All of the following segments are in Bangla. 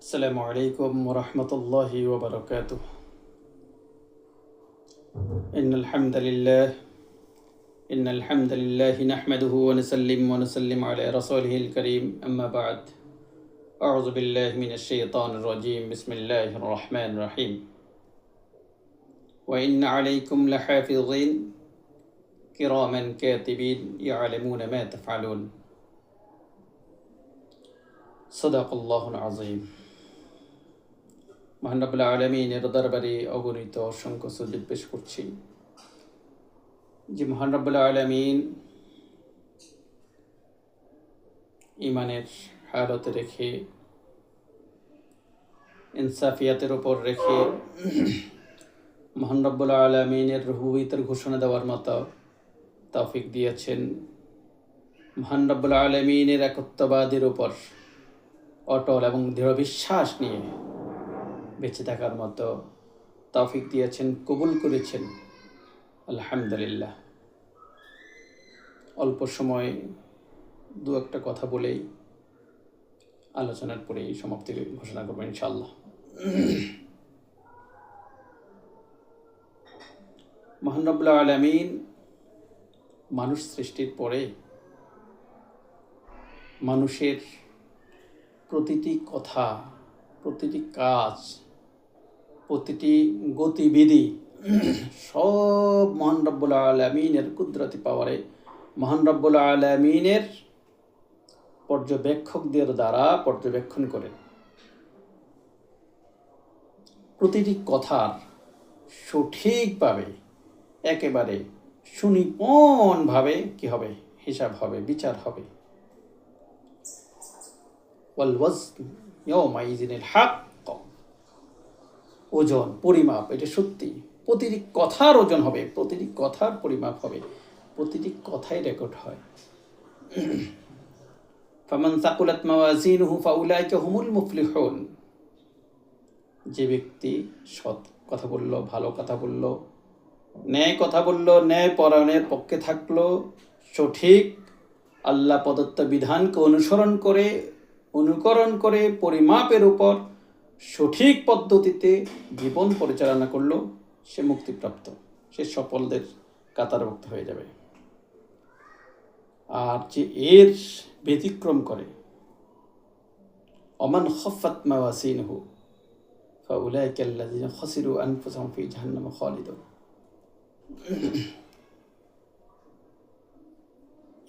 السلام عليكم ورحمة الله وبركاته. إن الحمد لله نحمده ونسلم على رسوله الكريم. أما بعد، أعوذ بالله من الشيطان الرجيم. بسم الله الرحمن الرحيم. وإن عليكم لحافظين كراما كاتبين يعلمون ما تفعلون. صدق الله العظيم. মহান রব্বুল আলামিনের দরবারে অগণিত অসংখ্য সুজুদ পেশ করছি যে মহান রব্বুল আলামিন ইমানের হালতে রেখে, ইনসাফিয়াতের উপর রেখে মহান রব্বুল আলামিনের রুবুবিয়তের ঘোষণা দেওয়ার মতো তৌফিক দিয়েছেন। মহান রব্বুল আলামিনের একত্ববাদের উপর অটল এবং দৃঢ় বিশ্বাস নিয়ে বেঁচে থাকার মতো তৌফিক দিয়েছেন, কবুল করেছেন। আলহামদুলিল্লাহ। অল্প সময় দু একটা কথা বলেই আলোচনার পরেই সমাপ্তি ঘোষণা করবো ইনশাআল্লাহ। মহান রব্বুল আলামিন মানুষ সৃষ্টির পরে মানুষের প্রতিটি কথা, প্রতিটি কাজ, প্রতিটি গতিবিধি সব মহান রব্বুল আলামিনের কুদরতি পাওয়ারে, মহান রব্বুল আলামিনের পর্যবেক্ষকদের দ্বারা পর্যবেক্ষণ করেন। প্রতিটি কথার সঠিকভাবে, একেবারে সুনিপুণভাবে কি হবে, হিসাব হবে, বিচার হবে। ওয়াল ওয়াজন ইয়াওমাইযিনিল হক, ওজন, পরিমাপ, এটা সত্যি। প্রতিটি কথার ওজন হবে, প্রতিটি কথার পরিমাপ হবে, প্রতিটি কথাই রেকর্ড হয়। ফামান সাকুলাত মাওয়াজিনুহু ফাউলাইকা হুমুল মুফলিহুন। যে ব্যক্তি সৎ কথা বলল, ভালো কথা বলল, ন্যায় কথা বলল, ন্যায় পরায়ণের পক্ষে থাকলো, সঠিক আল্লাহ প্রদত্ত বিধানকে অনুকরণ করে পরিমাপের উপর সঠিক পদ্ধতিতে জীবন পরিচালনা করলো, সে মুক্তিপ্রাপ্ত, সে সফলদের কাতারভুক্ত হয়ে যাবে। আর যে এর ব্যতিক্রম করে, ওমান খাফাত মাওয়াজিনুহু ফাউলাইকা আল্লাযিনা খাসিরু আনফুসাহুম ফি জাহান্নাম খালিদুন।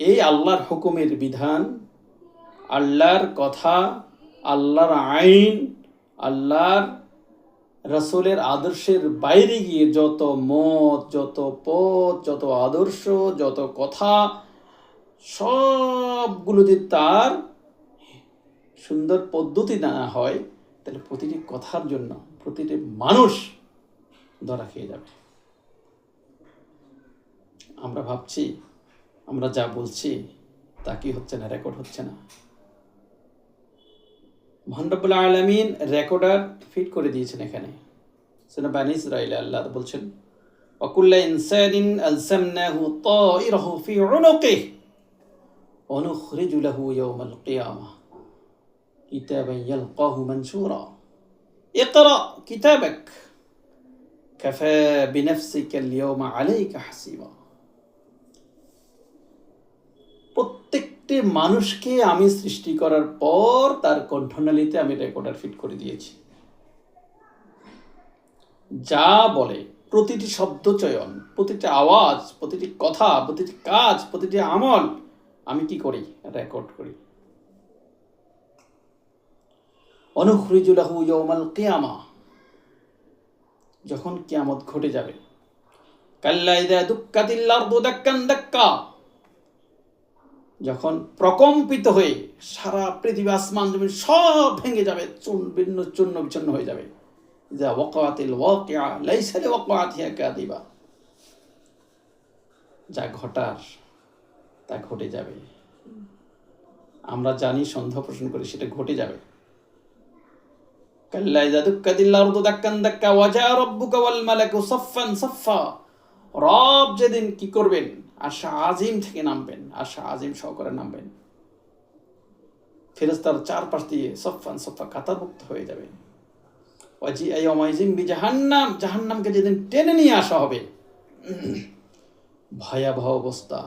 এই আল্লাহর হুকুমের বিধান, আল্লাহর কথা, আল্লাহর আইন, আল্লাহর রাসূলের আদর্শের বাইরে গিয়ে যত মত, যত পথ, যত আদর্শ, যত কথা, সবগুলো যদি তার সুন্দর পদ্ধতি না হয়, তাহলে প্রতিটি কথার জন্য প্রতিটি মানুষ ধরা খেয়ে যাবে। আমরা ভাবছি আমরা যা বলছি তা কি হচ্ছে না, রেকর্ড হচ্ছে না। মহান রব্বুল আলামিন রেকর্ডার ফিট করে দিয়েছেন এখানে। সূরা বানী ইসরাঈলে আল্লাহ বলছেন, ওয়াকুল্লা ইনসানিন আলসামনাহু তায়রাহু ফি উনুকিহি ওয়া নুখরিজু লাহু ইয়াওমাল কিয়ামাহ কিতাবান ইয়ালকাহু মানশুরা ইকরা কিতাবাক কাফা বিনাফসিকা আল-ইয়াওমা আলাইকা হাসিবা। প্রত্যেকটি মানুষকে আমি সৃষ্টি করার পর তার কণ্ঠনালীতে আমি রেকর্ডার ফিট করে দিয়েছি। যা বলে, প্রতিটি শব্দ চয়ন, প্রতিটি আওয়াজ, প্রতিটি কথা, প্রতিটি কাজ, প্রতিটি আমল আমি কি করি, রেকর্ড করি। অনুখরিজু লাহু ইয়াওমাল কিয়ামাহ, যখন কিয়ামত ঘটে যাবে, কাল্লা ইযা দুক্কাতিল আরদু দাক্কান দাক্কা, যখন প্রকম্পিত হয়ে সারা পৃথিবী, আসমান, জমিন সব ভেঙে যাবে, চূর্ণ বিচ্ছিন্ন হয়ে যাবে। যা ওয়াকাতিল ওয়াকিআ লাইসা লিওয়াকাতিহা কাযিবা, যা ঘটার তা ঘটে যাবে। আমরা জানি, সন্দেহ পোষণ করি, সেটা ঘটে যাবে। কাল্লা ইযা দুক্কাতিল আরদু দাক্কান দাক্কা ওয়া জা রাব্বুকা ওয়াল মালাকু সাফফান সাফফা। রব যেদিন কি করবেন, আরশ আজিম থেকে নামবেন, আরশ আজিম সহকারে নামবেন। ফেরেশতার চারপাশ দিয়ে সফান সফা কাতারভুক্ত হয়ে যাবে। ওয়াজিআ ইয়াওমাইযিন বিজাহান্নাম, জাহান্নামকে যেদিন টেনে নিয়ে আসা হবে, ভয়াবহ অবস্থা।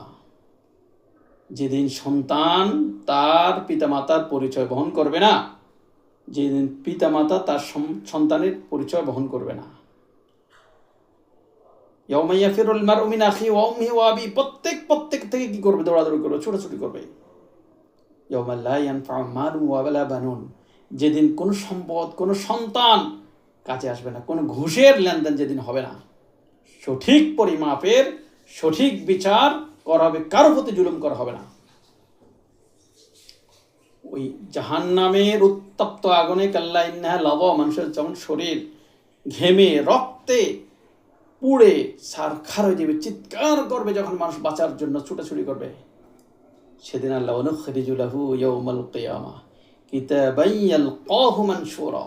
যেদিন সন্তান তার পিতামাতার পরিচয় বহন করবে না, যেদিন পিতামাতা তার সন্তানের পরিচয় বহন করবে না। ইয়াওমা ইয়াফিরুল মারউ মিন আখিহি ওয়া উম্মিহি ওয়া আবিহি, প্রত্যেক থেকে কি করবে? দৌড়াদৌড়ি করবে, ছোটাছুটি করবে। ইয়াওমা লা ইয়ানফাউ মালুন ওয়ালা বানুন, যেদিন কোনো সম্পদ, কোনো সন্তান কাজে আসবে না, কোনো ঘুষের লেনদেন যেদিন হবে না। সঠিক পরিমাপের সঠিক বিচার করা হবে, কারো প্রতি জুলুম করা হবে না। ওই জাহান্নামের উত্তপ্ত আগুনে কাল্লা ইন্নাহা লাযা, মানুষের যেমন শরীর ঘেমে রক্তে পুড়ে ছারখার হয়ে যাবে, চিৎকার করবে যখন মানুষ বাঁচার জন্য ছুটাছুটি করবে। সেদিন আল্লাহ নুখরিজু লাহু ইয়াউমাল কিয়ামা কিতাবান ইয়ালকাহু মানশুরা,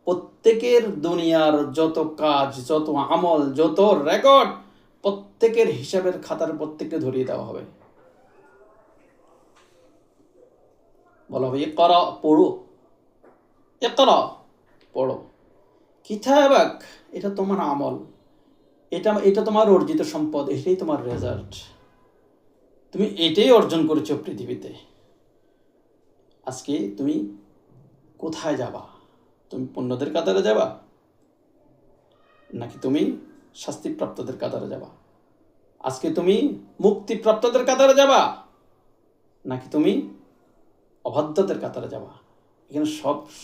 প্রত্যেকের দুনিয়ার যত কাজ, যত আমল, যত রেকর্ড, প্রত্যেকের হিসাবের খাতার প্রত্যেককে ধরিয়ে দেওয়া হবে। বলা হবে ইকরা, পড়ো, ইকরা, পড়ো, কিতাবাক, এটা তোমার আমল, এটা তোমার অর্জিত সম্পদ, এটাই তোমার রেজাল্ট, তুমি এটাই অর্জন করেছো পৃথিবীতে। আজকে তুমি কোথায় যাবা? তুমি পুণ্যদের কাতারে যাবা, নাকি তুমি শাস্তিপ্রাপ্তদের কাতারে যাবা? আজকে তুমি মুক্তিপ্রাপ্তদের কাতারে যাবা, নাকি তুমি অবাধ্যদের কাতারে যাবা? এখানে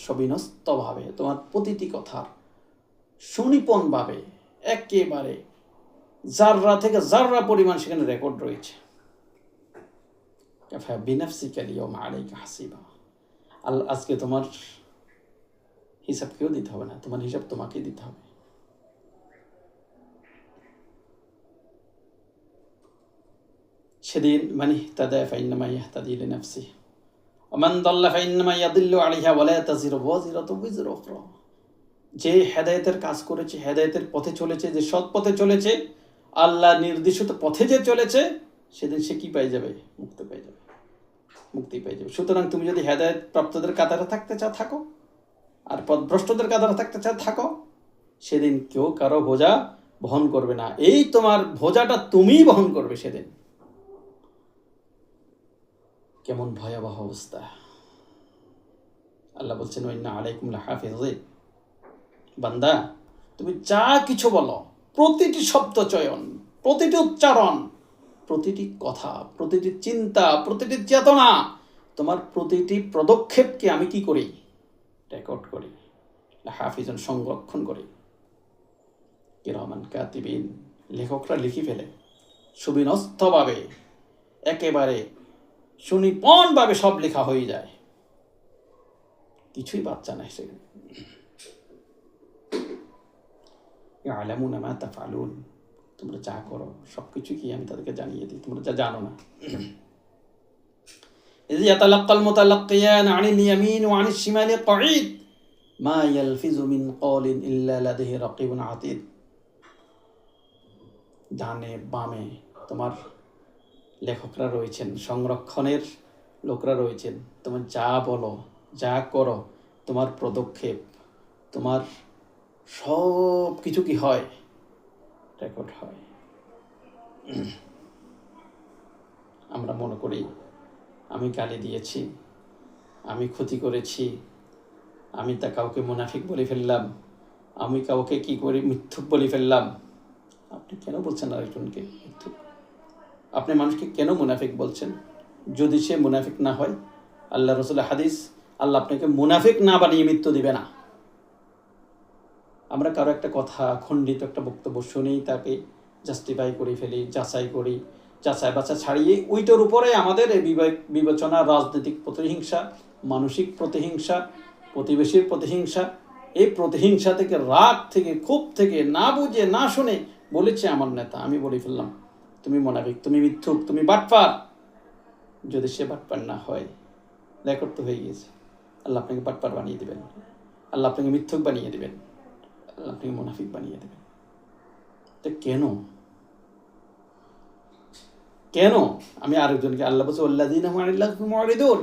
সবিনস্তভাবে তোমার প্রতিটি কথার সুনিপুণভাবে একেবারে জাররা থেকে জাররা পরিমাণ সেখানে রেকর্ড রয়েছে। বিনাফসিকা আল-ইয়াওমা আলাইকা হাসিবা, আজকে তোমার হিসাব কেউ দিতে হবে না, তোমার হিসাব তোমাকেই দিতে হবে। সেদিন মান ইহতাদা ফাইন্নামা ইয়াহতাদি লিনাফসিহি ওয়া মান দাল্লা ফাইন্নামা ইয়াদিল্লু আলাইহা ওয়া লা তাজিরু ওয়াজিরাতুন উযরা উখরা। যে হেদায়েতের কাজ করেছে, হেদায়েতের পথে চলেছে, যে সৎ পথে চলেছে, আল্লাহ নির্দেশিত পথে যে চলেছে, সেদিন সে কি পেয়ে যাবে? মুক্তি পেয়ে যাবে, মুক্তি পেয়ে যাবে। সুতরাং তুমি যদি হেদায়েত প্রাপ্তদের কাতারে থাকতে চাও থাকো, আর পথভ্রষ্টদের কাতারে থাকতে চাও থাকো। সেদিন কেউ কারো বোঝা বহন করবে না, এই তোমার বোঝাটা তুমিই বহন করবে সেদিন। কেমন ভয়াবহ অবস্থা! আল্লাহ বলছেন ওয়াইন্না আলাইকুম লাহাফিজিন, বান্দা তুমি যা কিছু বলো, প্রতিটি শব্দ চয়ন, প্রতিটি উচ্চারণ, প্রতিটি কথা, প্রতিটি চিন্তা, প্রতিটি চেতনা, তোমার প্রতিটি পদক্ষেপকে আমি কি করি? রেকর্ড করি, হাফিজন সংরক্ষণ করি। কিরামান কাতিবিন, লেখকরা লিখি ফেলে সুবিন্যস্তভাবে, একেবারে সুনিপুণভাবে সব লেখা হয়ে যায়, কিছুই বাচ্চা নাই সেখানে। ইয়ালামুনা মা তাফআলুন, তোমরা যা করো সবকিছু কি আমি তাদেরকে জানিয়ে দিই, তোমরা যা জানো না। ইয ইয়াতালাক্কাল মুতালাক্কিয়ান আনিল ইয়ামিন ওয়া আনিশ শিমালি ক্বাঈদ মা ইয়ালফিযু মিন ক্বাওলিন ইল্লা লাদাইহি রাকীবুন আতীদ। ডানে বামে তোমার লেখকরা রয়েছেন, সংরক্ষণের লোকরা রয়েছেন। তোমার যা বলো, যা করো, তোমার পদক্ষেপ, তোমার সব কিছু কি হয়? রেকর্ড হয়। আমরা মনে করি আমি গালি দিয়েছি, আমি ক্ষতি করেছি, আমি তা কাউকে মুনাফিক বলে ফেললাম, আমি কাউকে কি করে মিথ্যুক বলে ফেললাম। আপনি কেন বলছেন আরেকজনকে মিথ্যুক? আপনি মানুষকে কেন মুনাফিক বলছেন? যদি সে মুনাফিক না হয়, আল্লাহ রাসূলের হাদিস, আল্লাহ আপনাকে মুনাফিক না বানিয়ে মৃত্যু দিবে না। আমরা কারো একটা কথা, খণ্ডিত একটা বক্তব্য শুনি, তাকে জাস্টিফাই করে ফেলি, যাচাই করি, যাচাই বাছা ছাড়িয়ে ওইটার উপরে আমাদের এই বিবেচনা, রাজনৈতিক প্রতিহিংসা, মানসিক প্রতিহিংসা, প্রতিবেশীর প্রতিহিংসা, এই প্রতিহিংসা থেকে, রাগ থেকে, ক্ষোভ থেকে, না বুঝে না শুনে বলেছে আমার নেতা, আমি বলে ফেললাম তুমি মুনাফিক, তুমি মিথ্যুক, তুমি বাটপার। যদি সে বাটপার না হয়, রেকর্ড তো হয়ে গিয়েছে, আল্লাহ আপনাকে বাটপার বানিয়ে দেবেন, আল্লাহ আপনাকে মিথ্যুক বানিয়ে দেবেন, আল্লাহ আপনাকে মুনাফিক বানিয়ে দেবেন। তো কেন আমি আরেকজনকে, আল্লাহ বলছে আল্লাযীনা হুম আনিল লাগwi মুরিদুন,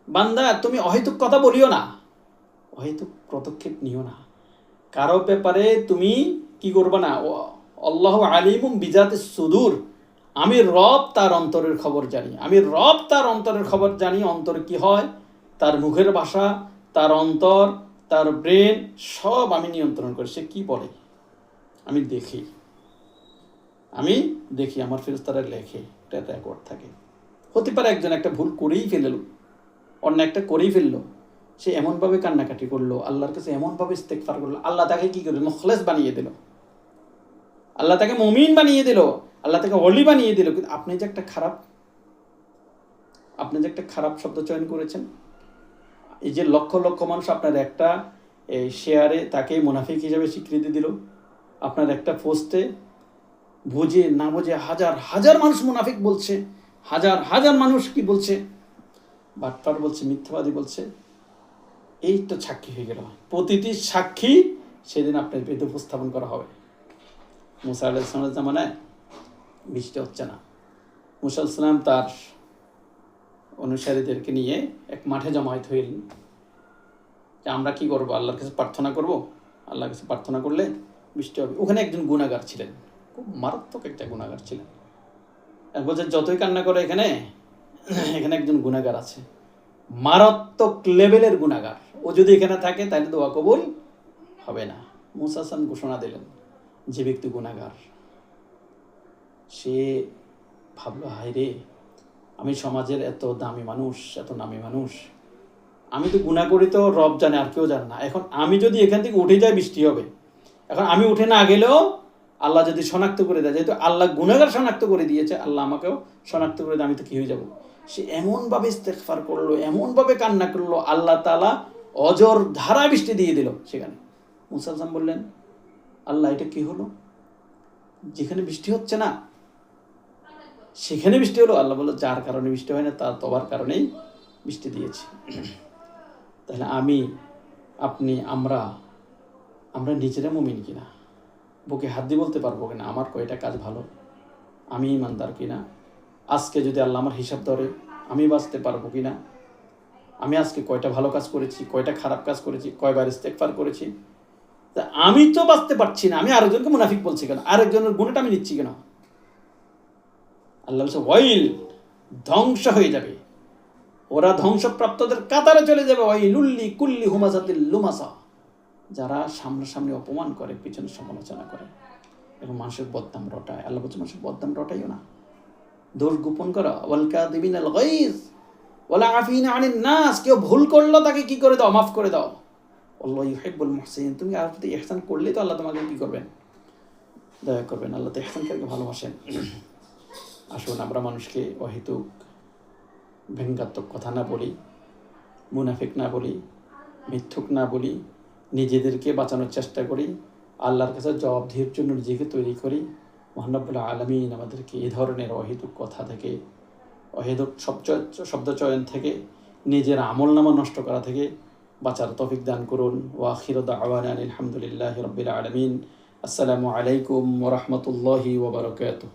বান্দা তুমি অহেতুক কথা বলিও না, অহেতুক পদক্ষেপ নিও না, কারো ব্যাপারে তুমি কি করবে না। আল্লাহু আলিমুম বিজাতিস সুদূর, আমি রব তার অন্তরের খবর জানি, আমি রব তার অন্তরের খবর জানি। অন্তর কি হয়, তার মুখের ভাষা, তার অন্তর, তার ব্রেন সব আমি নিয়ন্ত্রণ করি। সে কি বলে আমি দেখি, আমার ফেরেশতারা লেখে, এটা রেকর্ড থাকে। হতে পারে একজন একটা ভুল করেই ফেলল, অন্য একটা করেই ফেললো, সে এমনভাবে কান্নাকাটি করলো, আল্লাহর কাছে এমনভাবে ইস্তেগফার করলো, আল্লাহ তাকে কি করলো, মুখলেস বানিয়ে দিল, আল্লাহ তাকে মুমিন বানিয়ে দিল, আল্লাহ তাকে ওলি বানিয়ে দিল। কিন্তু আপনি যে একটা খারাপ শব্দ চয়ন করেছেন, এই যে লক্ষ লক্ষ মানুষ আপনার একটা শেয়ারে তাকে মুনাফিক হিসেবে স্বীকৃতি দিল, আপনার একটা পোস্টে বুঝে না বুঝে হাজার হাজার মানুষ মুনাফিক বলছে, হাজার হাজার মানুষ কি বলছে, বাটপার বলছে, মিথ্যাবাদী বলছে, এই তো সাক্ষী হয়ে গেল। প্রতিটি সাক্ষী সেদিন আপনার বিরুদ্ধে উপস্থাপন করা হবে। মুসা আলাইহিস সালামের জামানায় বৃষ্টি হচ্ছে না, মুসা আলাইহিস সালাম তার অনুসারীদেরকে নিয়ে এক মাঠে জমায়েত হইলেন যে আমরা কি করব, আল্লাহর কাছে প্রার্থনা করব, আল্লাহর কাছে প্রার্থনা করলে বৃষ্টি হবে। ওখানে একজন গুনাহগার ছিলেন, খুব মারাত্মক একটা গুনাহগার ছিলেন। এক বছর যতই কান্না করে এখানে একজন গুনাহগার আছে, মারাত্মক লেভেলের গুনাহগার, ও যদি এখানে থাকে তাহলে দোয়া কবুল হবে না। মুসা সালাম ঘোষণা দিলেন, যে ব্যক্তি গুনাহগার, সে ভাবলো হায় রে, আমি সমাজের এত দামি মানুষ, এত নামী মানুষ, আমি তো গুনাহ করি, তো রব জানে, আর কেউ জানে না। এখন আমি যদি এখান থেকে উঠে যাই বৃষ্টি হবে, এখন আমি উঠে না গেলেও আল্লাহ যদি শনাক্ত করে দেয়, যেহেতু আল্লাহ গুনাহগার শনাক্ত করে দিয়েছে, আল্লাহ আমাকেও শনাক্ত করে দেয়, আমি তো কি হয়ে যাব। সে এমনভাবে ইস্তেগফার করলো, এমনভাবে কান্না করলো, আল্লাহ তাআলা অজর ধারা বৃষ্টি দিয়ে দিল সেখানে। মুসা আলাইহিস সালাম বললেন, আল্লাহ এটা কি হলো, যেখানে বৃষ্টি হচ্ছে না সেখানে বৃষ্টি হলো। আল্লাহ বলল, যার কারণে বৃষ্টি হয় না তার তওবার কারণেই বৃষ্টি দিয়েছে। তাহলে আপনি আমরা নিজেরা মুমিন কিনা, বুকে হাত দিয়ে বলতে পারবো কিনা আমার কয়টা কাজ ভালো, আমি ইমানদার কিনা, আজকে যদি আল্লাহ আমার হিসাব ধরে আমি বাঁচতে পারবো কিনা, আমি আজকে কয়টা ভালো কাজ করেছি, কয়টা খারাপ কাজ করেছি, কয়বার ইস্তেগফার করেছি। তা আমি তো বাঁচতে পারছি না, আমি আরেকজনকে মুনাফিক বলছি কেন, আরেকজনের গুণটা আমি নিচ্ছি কেন। আল্লাহ বলছে ওয়াইল, ধ্বংস হয়ে যাবে, ওরা ধ্বংসপ্রাপ্তদের কাতারে চলে যাবে। ওয়াইলুল্লি কুল্লি হুমাজাতিল লুমাসা, যারা সামনাসামনি অপমান করে, পিছনে সমালোচনা করে এবং মানুষের বদনাম রটায়। আল্লাহ বলছে মানুষের বদনাম রটাইও না, দোষ গোপন করা। ওয়াল কাযিমিনাল গাইজ ওয়াল আফিনা আনিন নাস, কেউ ভুল করলো তাকে কি করে দাও, মাফ করে দাও। আল্লাহু ইউহিব্বুল মুহসিনিন, তুমি আর প্রতি ইহসান করলেই তো আল্লাহ তোমাকে কি করবেন, দয়া করবেন। আল্লাহ তো ইহসানকারীকে ভালোবাসেন। আসুন আমরা মানুষকে অহেতুক ব্যঙ্গাত্মক কথা না বলি, মুনাফিক না বলি, মিথ্যুক না বলি, নিজেদেরকে বাঁচানোর চেষ্টা করি, আল্লাহর কাছে জবাবদিহির জন্য নিজেকে তৈরি করি। মহান রব্বুল আলামিন আমাদেরকে এই ধরনের অহেতুক কথা থেকে, অহেতুক শব্দচয়ন থেকে, নিজের আমলনামা নষ্ট করা থেকে বাঁচার তৌফিক দান করুন। ওয়া আখিরু দাওয়ানা আলহামদুলিল্লাহি রাব্বিল আলামিন। আসসালামু আলাইকুম ওয়া রাহমাতুল্লাহি ওয়া বারাকাতুহু।